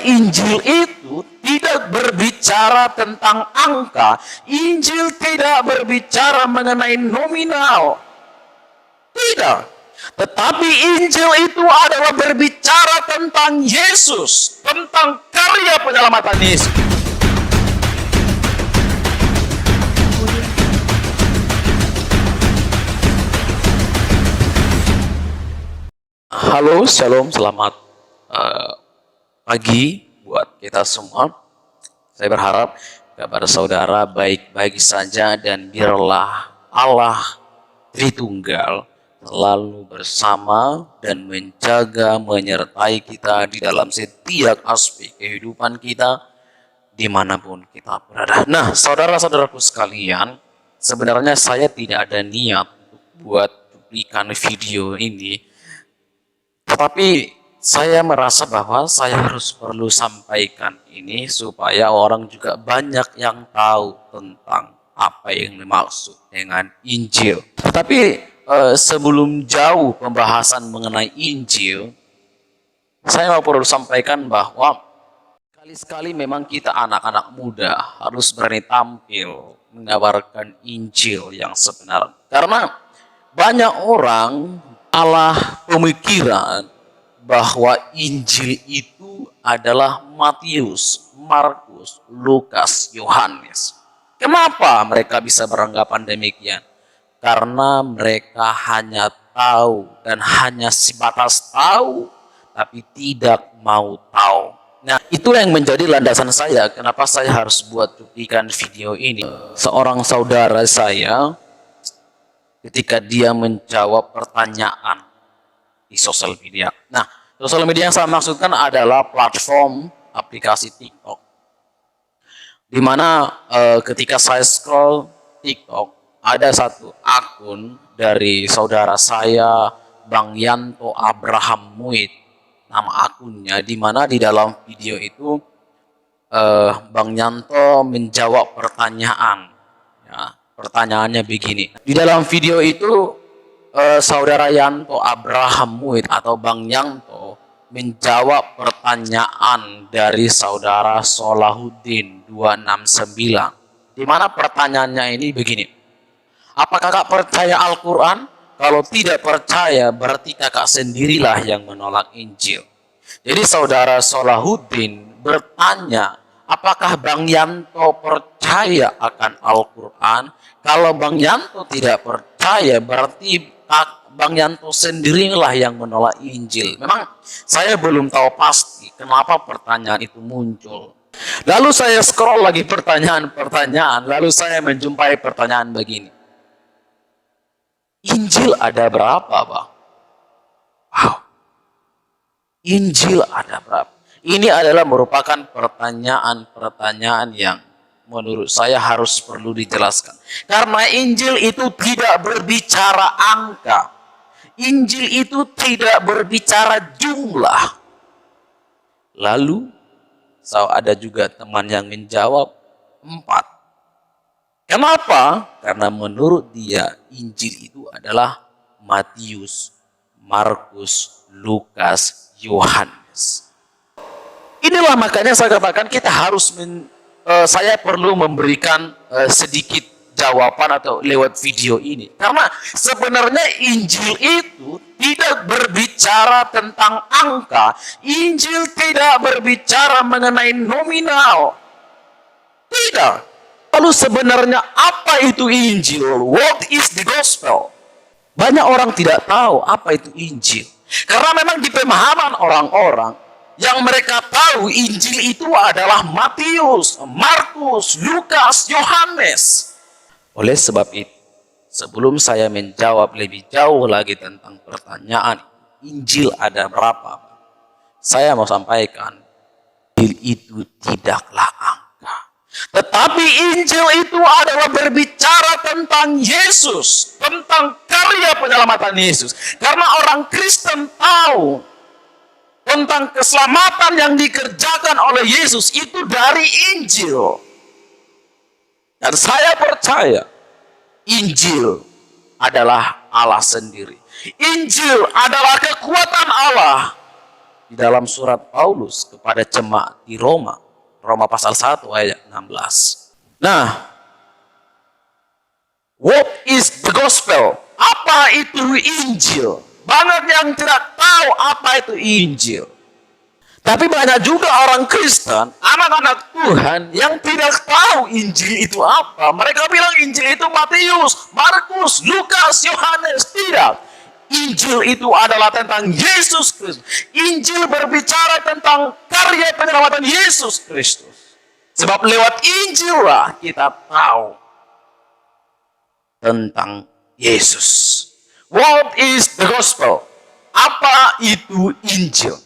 Injil itu tidak berbicara tentang angka. Injil tidak berbicara mengenai nominal. Tidak. Tetapi Injil itu adalah berbicara tentang Yesus, tentang karya penyelamatan Yesus. Halo, shalom, selamat pagi buat kita semua. Saya berharap kabar saudara baik-baik saja dan biarlah Allah Tritunggal selalu bersama dan menjaga, menyertai kita di dalam setiap aspek kehidupan kita dimanapun kita berada. Nah, saudara-saudaraku sekalian, sebenarnya saya tidak ada niat untuk buat cuplikan video ini, tetapi saya merasa bahwa saya perlu sampaikan ini supaya orang juga banyak yang tahu tentang apa yang dimaksud dengan Injil. Tetapi sebelum jauh pembahasan mengenai Injil, saya perlu sampaikan bahwa sekali-sekali memang kita anak-anak muda harus berani tampil mengabarkan Injil yang sebenar. Karena banyak orang pemikiran bahwa Injil itu adalah Matius, Markus, Lukas, Yohanes. Kenapa mereka bisa beranggapan demikian? Karena mereka hanya tahu dan hanya sebatas tahu, tapi tidak mau tahu. Nah, itulah yang menjadi landasan saya kenapa saya harus buat cuplikan video ini. Seorang saudara saya ketika dia menjawab pertanyaan di sosial media. Nah, sosial media yang saya maksudkan adalah platform aplikasi TikTok. Di mana ketika saya scroll TikTok, ada satu akun dari saudara saya, Bang Yanto Abraham Muid, nama akunnya, di mana di dalam video itu Bang Yanto menjawab pertanyaan. Ya, pertanyaannya begini. Di dalam video itu saudara Yanto Abraham Muid atau Bang Yanto menjawab pertanyaan dari saudara Solahuddin 269. Di mana pertanyaannya ini begini. Apakah kakak percaya Al-Quran? Kalau tidak percaya berarti kakak sendirilah yang menolak Injil. Jadi saudara Solahuddin bertanya, apakah Bang Yanto percaya akan Al-Quran? Kalau Bang Yanto tidak percaya berarti Bang Yanto sendirilah yang menolak Injil. Memang saya belum tahu pasti kenapa pertanyaan itu muncul. Lalu saya scroll lagi pertanyaan, lalu saya menjumpai pertanyaan begini. Injil ada berapa, Bang? Wow. Injil ada berapa? Ini adalah merupakan pertanyaan-pertanyaan yang menurut saya harus perlu dijelaskan. Karena Injil itu tidak berbicara angka. Injil itu tidak berbicara jumlah. Lalu, ada juga teman yang menjawab 4. Kenapa? Karena menurut dia Injil itu adalah Matius, Markus, Lukas, Yohanes. Inilah makanya saya katakan kita harus saya perlu memberikan sedikit jawaban atau lewat video ini. Karena sebenarnya Injil itu tidak berbicara tentang angka. Injil tidak berbicara mengenai nominal. Tidak. Lalu sebenarnya apa itu Injil? What is the gospel? Banyak orang tidak tahu apa itu Injil. Karena memang di pemahaman orang-orang yang mereka tahu Injil itu adalah Matius, Markus, Lukas, Yohanes. Oleh sebab itu, sebelum saya menjawab lebih jauh lagi tentang pertanyaan Injil ada berapa, saya mau sampaikan, Injil itu tidaklah angka. Tetapi Injil itu adalah berbicara tentang Yesus, tentang karya penyelamatan Yesus. Karena orang Kristen tahu tentang keselamatan yang dikerjakan oleh Yesus itu dari Injil. Dan saya percaya Injil adalah Allah sendiri. Injil adalah kekuatan Allah di dalam surat Paulus kepada jemaat di Roma. Roma pasal 1 ayat 16. Nah, what is the gospel? Apa itu Injil? Banyak yang tidak tahu apa itu Injil. Tapi banyak juga orang Kristen, anak-anak Tuhan yang tidak tahu Injil itu apa. Mereka bilang Injil itu Matius, Markus, Lukas, Yohanes. Tidak. Injil itu adalah tentang Yesus Kristus. Injil berbicara tentang karya penyelamatan Yesus Kristus. Sebab lewat Injil lah kita tahu tentang Yesus. What is the gospel? Apa itu Injil?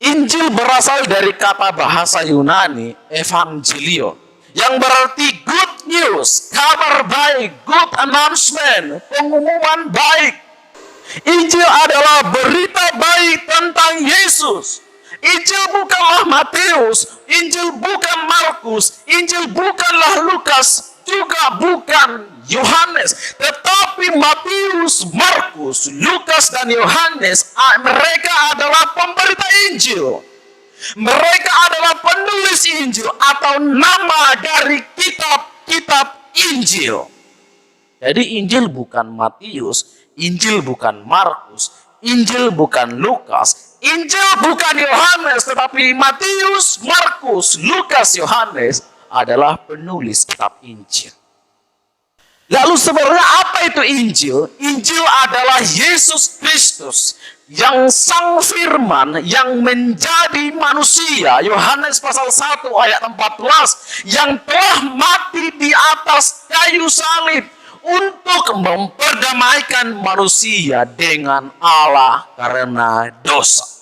Injil berasal dari kata bahasa Yunani evangelion, yang berarti good news, kabar baik, good announcement, pengumuman baik. Injil adalah berita baik tentang Yesus. Injil bukanlah Matius, Injil bukan Markus, Injil bukanlah Lukas, juga bukan Yohanes, tetapi Matius, Markus, Lukas, dan Yohanes, mereka adalah pemberita Injil. Mereka adalah penulis Injil atau nama dari kitab-kitab Injil. Jadi Injil bukan Matius, Injil bukan Markus, Injil bukan Lukas, Injil bukan Yohanes, tetapi Matius, Markus, Lukas, Yohanes adalah penulis kitab Injil. Lalu sebenarnya apa itu Injil? Injil adalah Yesus Kristus yang sang firman yang menjadi manusia. Yohanes pasal 1 ayat 14, yang telah mati di atas kayu salib untuk memperdamaikan manusia dengan Allah karena dosa.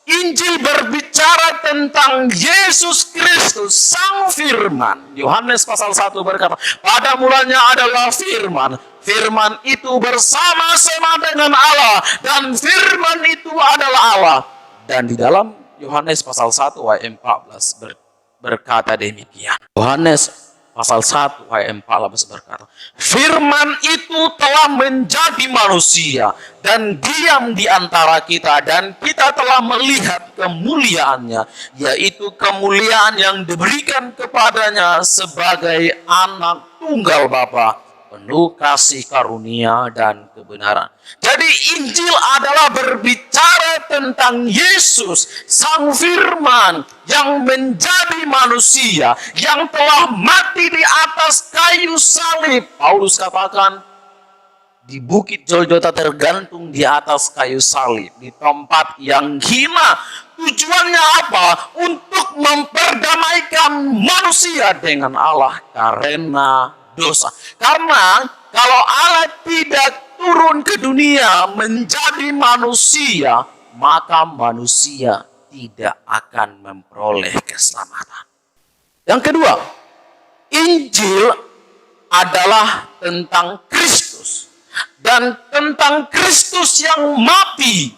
Injil berbicara tentang Yesus Kristus, sang firman. Yohanes pasal 1 berkata, pada mulanya adalah firman. Firman itu bersama-sama dengan Allah, dan firman itu adalah Allah. Dan di dalam Yohanes pasal 1 ayat 14 berkata demikian. Yohanes pasal 1 ayat 14 berkata, firman itu telah menjadi manusia dan diam di antara kita, dan kita telah melihat kemuliaannya, yaitu kemuliaan yang diberikan kepadanya sebagai anak tunggal Bapa, penuh kasih karunia dan kebenaran. Jadi Injil adalah berbicara tentang Yesus, sang firman yang menjadi manusia, yang telah mati di atas kayu salib. Paulus katakan, di bukit Golgota tergantung di atas kayu salib, di tempat yang hina. Tujuannya apa? Untuk memperdamaikan manusia dengan Allah karena dosa. Karena kalau Allah tidak turun ke dunia menjadi manusia, maka manusia tidak akan memperoleh keselamatan. Yang kedua, Injil adalah tentang Kristus dan tentang Kristus yang mati.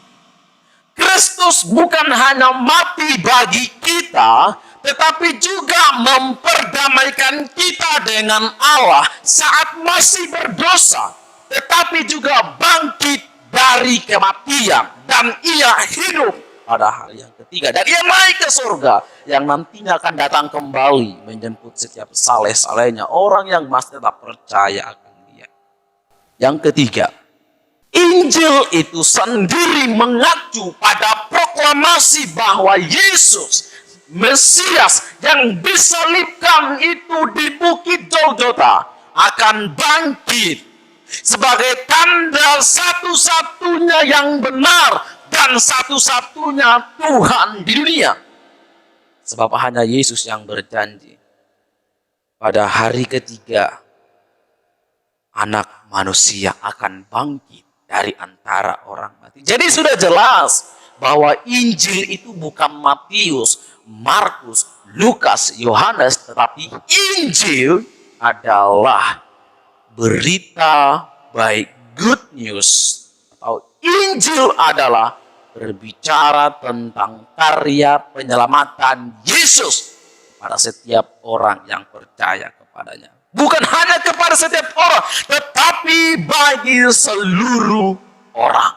Kristus bukan hanya mati bagi kita, tetapi juga memperdamaikan kita dengan Allah saat masih berdosa, tetapi juga bangkit dari kematian, dan ia hidup pada hari yang ketiga, dan ia naik ke surga yang nantinya akan datang kembali menjemput setiap saleh-salehnya, orang yang masih tetap percaya akan dia. Yang ketiga, Injil itu sendiri mengacu pada proklamasi bahwa Yesus Mesias yang disalibkan itu di bukit Golgota akan bangkit sebagai tanda satu-satunya yang benar dan satu-satunya Tuhan di dunia. Sebab hanya Yesus yang berjanji pada hari ketiga anak manusia akan bangkit dari antara orang mati. Jadi sudah jelas bahwa Injil itu bukan Matius, Markus, Lukas, Yohanes, tetapi Injil adalah berita baik, good news. Atau Injil adalah berbicara tentang karya penyelamatan Yesus pada setiap orang yang percaya kepadanya. Bukan hanya kepada setiap orang, tetapi bagi seluruh orang.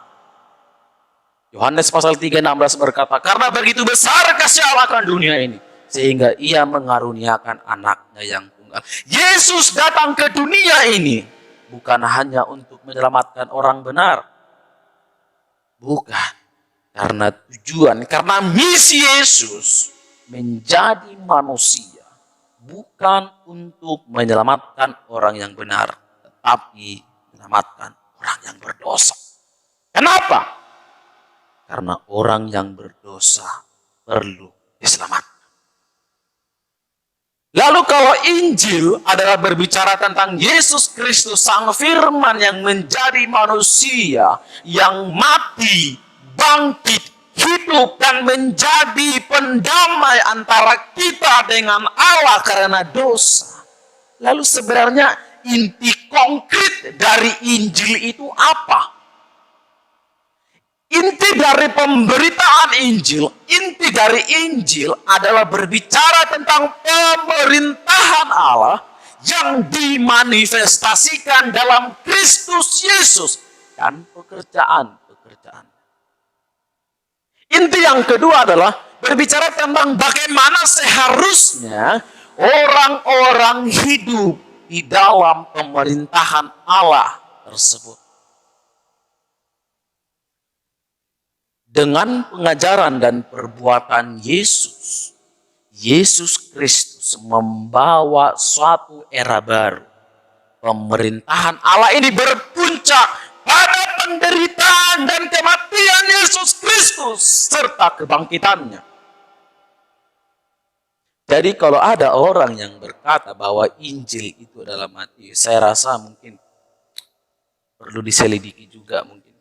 Yohanes pasal 3:16 berkata, karena begitu besar kasih Allah akan dunia ini, sehingga ia mengaruniakan anaknya yang tunggal. Yesus datang ke dunia ini bukan hanya untuk menyelamatkan orang benar. Bukan. Karena misi Yesus menjadi manusia bukan untuk menyelamatkan orang yang benar, tetapi menyelamatkan orang yang berdosa. Kenapa? Karena orang yang berdosa perlu diselamatkan. Lalu kalau Injil adalah berbicara tentang Yesus Kristus, Sang Firman yang menjadi manusia, yang mati, bangkit, hidup, dan menjadi pendamai antara kita dengan Allah karena dosa. Lalu sebenarnya inti konkret dari Injil itu apa? Inti dari pemberitaan Injil, inti dari Injil adalah berbicara tentang pemerintahan Allah yang dimanifestasikan dalam Kristus Yesus dan pekerjaan-pekerjaan. Inti yang kedua adalah berbicara tentang bagaimana seharusnya orang-orang hidup di dalam pemerintahan Allah tersebut. Dengan pengajaran dan perbuatan Yesus, Yesus Kristus membawa suatu era baru. Pemerintahan Allah ini berpuncak pada penderitaan dan kematian Yesus Kristus serta kebangkitannya. Jadi kalau ada orang yang berkata bahwa Injil itu adalah Matius, saya rasa mungkin perlu diselidiki juga mungkin.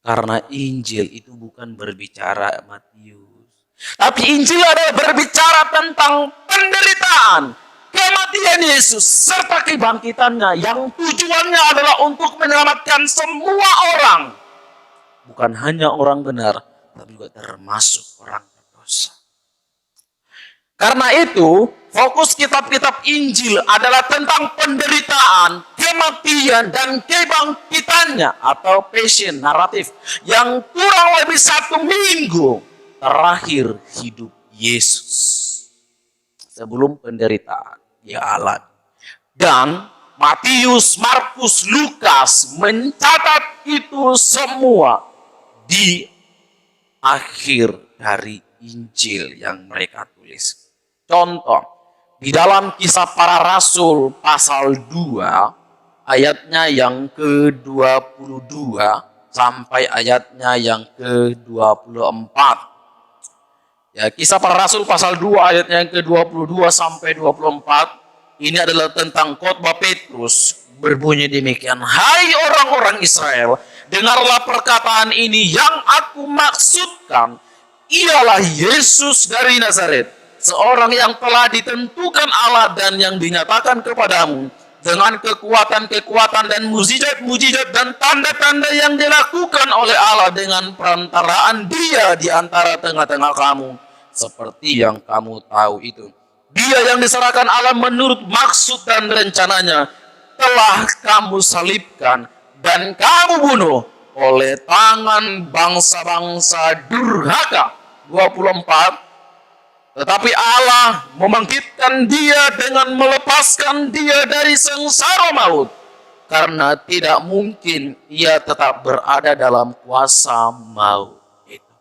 Karena Injil itu bukan berbicara Matius. Tapi Injil adalah berbicara tentang penderitaan, kematian Yesus, serta kebangkitannya. Yang tujuannya adalah untuk menyelamatkan semua orang. Bukan hanya orang benar, tapi juga termasuk orang berdosa. Karena itu, fokus kitab-kitab Injil adalah tentang penderitaan, kematian, dan kebangkitannya atau passion naratif yang kurang lebih 1 minggu terakhir hidup Yesus. Sebelum penderitaan dia alami. Dan Matius, Markus, Lukas mencatat itu semua di akhir dari Injil yang mereka tulis. Contoh, di dalam Kisah Para Rasul pasal 2 ayatnya yang ke-22 sampai ayatnya yang ke-24. Ya, Kisah Para Rasul pasal 2 ayatnya yang ke-22 sampai 24 ini adalah tentang khotbah Petrus. Berbunyi demikian, hai orang-orang Israel, dengarlah perkataan ini yang aku maksudkan. Ialah Yesus dari Nazaret, seorang yang telah ditentukan Allah dan yang dinyatakan kepadamu dengan kekuatan-kekuatan dan mujizat-mujizat dan tanda-tanda yang dilakukan oleh Allah dengan perantaraan Dia di antara tengah-tengah kamu, seperti yang kamu tahu itu. Dia yang diserahkan Allah menurut maksud dan rencananya telah kamu salibkan dan kamu bunuh oleh tangan bangsa-bangsa durhaka. 24. Tetapi Allah membangkitkan dia dengan melepaskan dia dari sengsara maut, karena tidak mungkin ia tetap berada dalam kuasa maut itu.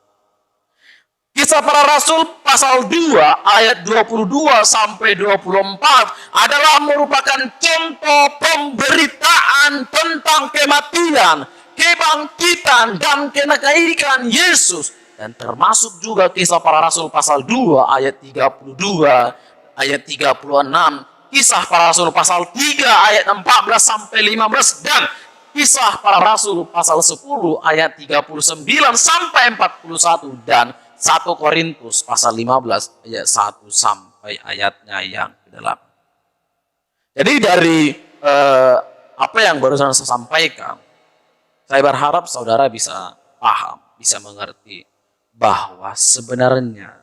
Kisah Para Rasul pasal 2 ayat 22 sampai 24 adalah merupakan contoh pemberitaan tentang kematian, kebangkitan, dan kenaikan Yesus. Dan termasuk juga Kisah Para Rasul pasal 2 ayat 32, ayat 36, Kisah Para Rasul pasal 3 ayat 14 sampai 15, dan Kisah Para Rasul pasal 10 ayat 39 sampai 41, dan 1 Korintus pasal 15 ayat 1 sampai ayatnya yang ke-8. Jadi dari apa yang barusan saya sampaikan, saya berharap saudara bisa paham, bisa mengerti bahwa sebenarnya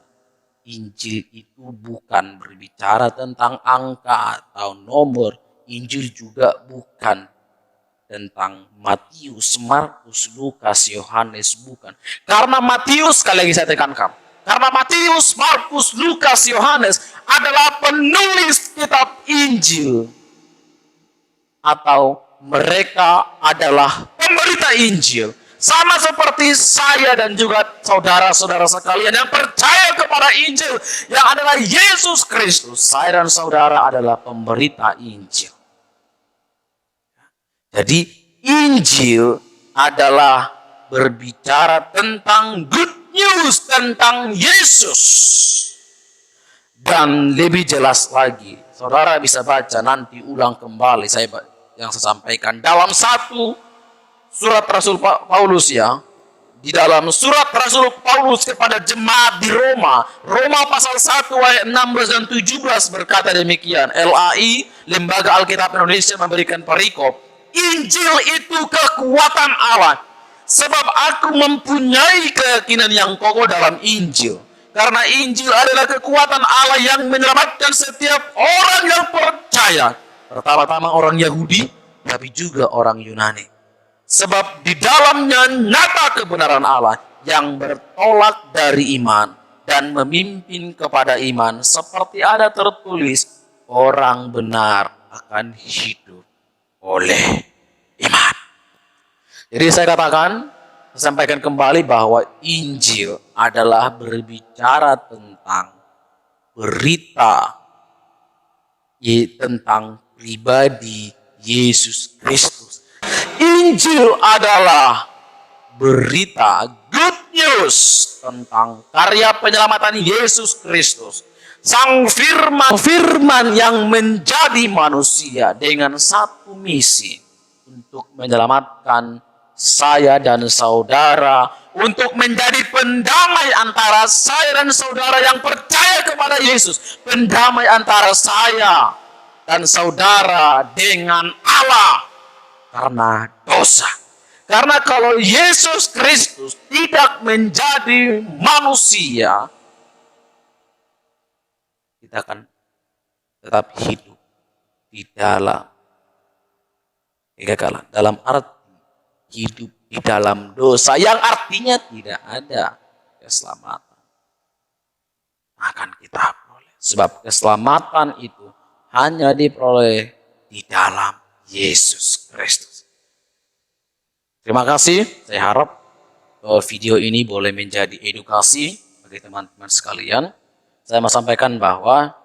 Injil itu bukan berbicara tentang angka atau nomor. Injil juga bukan tentang Matius, Markus, Lukas, Yohanes, bukan. Karena Matius, sekali lagi saya tekankan, karena Matius, Markus, Lukas, Yohanes adalah penulis kitab Injil, atau mereka adalah pemberita Injil. Sama seperti saya dan juga saudara-saudara sekalian yang percaya kepada Injil yang adalah Yesus Kristus. Saya dan saudara adalah pemberita Injil. Jadi Injil adalah berbicara tentang good news tentang Yesus. Dan lebih jelas lagi, saudara bisa baca nanti ulang kembali yang saya sampaikan dalam satu surat Rasul Paulus ya. Di dalam surat Rasul Paulus kepada jemaat di Roma, Roma pasal 1 ayat 16 dan 17 berkata demikian. LAI, Lembaga Alkitab Indonesia, memberikan perikop, Injil itu kekuatan Allah, sebab aku mempunyai keyakinan yang kokoh dalam Injil. Karena Injil adalah kekuatan Allah yang menyelamatkan setiap orang yang percaya. Pertama-tama orang Yahudi, tapi juga orang Yunani. Sebab di dalamnya nyata kebenaran Allah yang bertolak dari iman dan memimpin kepada iman, seperti ada tertulis, orang benar akan hidup oleh iman. Jadi saya sampaikan kembali bahwa Injil adalah berbicara tentang berita tentang pribadi Yesus Kristus. Injil adalah berita good news tentang karya penyelamatan Yesus Kristus. Sang firman yang menjadi manusia dengan satu misi untuk menyelamatkan saya dan saudara, untuk menjadi pendamai antara saya dan saudara yang percaya kepada Yesus, pendamai antara saya dan saudara dengan Allah karena dosa. Karena kalau Yesus Kristus tidak menjadi manusia, kita akan tetap hidup di dalam kegagalan, dalam arti hidup di dalam dosa, yang artinya tidak ada keselamatan akan kita peroleh. Sebab keselamatan itu hanya diperoleh di dalam Yesus Kristus. Terima kasih. Saya harap video ini boleh menjadi edukasi bagi teman-teman sekalian. Saya mau sampaikan bahwa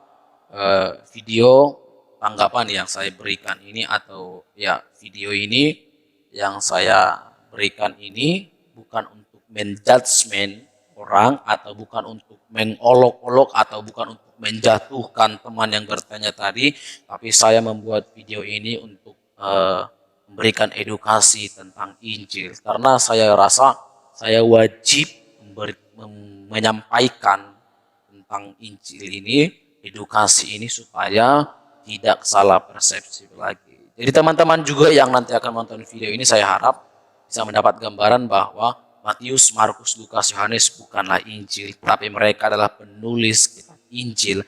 video tanggapan yang saya berikan ini, atau ya video ini yang saya berikan ini bukan untuk menjudgment orang, atau bukan untuk mengolok-olok, atau bukan untuk menjatuhkan teman yang bertanya tadi, tapi saya membuat video ini untuk memberikan edukasi tentang Injil, karena saya rasa saya wajib menyampaikan tentang Injil ini, edukasi ini, supaya tidak salah persepsi lagi. Jadi teman-teman juga yang nanti akan menonton video ini, saya harap bisa mendapat gambaran bahwa Matius, Markus, Lukas, Yohanes bukanlah Injil, tapi mereka adalah penulis kitab Injil,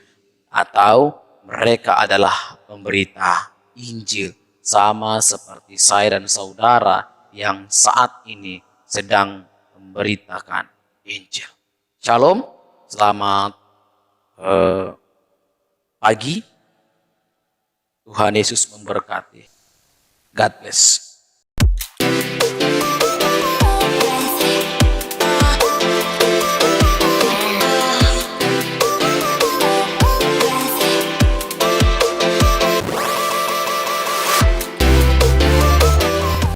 atau mereka adalah pemberita Injil, sama seperti saya dan saudara yang saat ini sedang memberitakan Injil. Shalom, selamat pagi. Tuhan Yesus memberkati. God bless.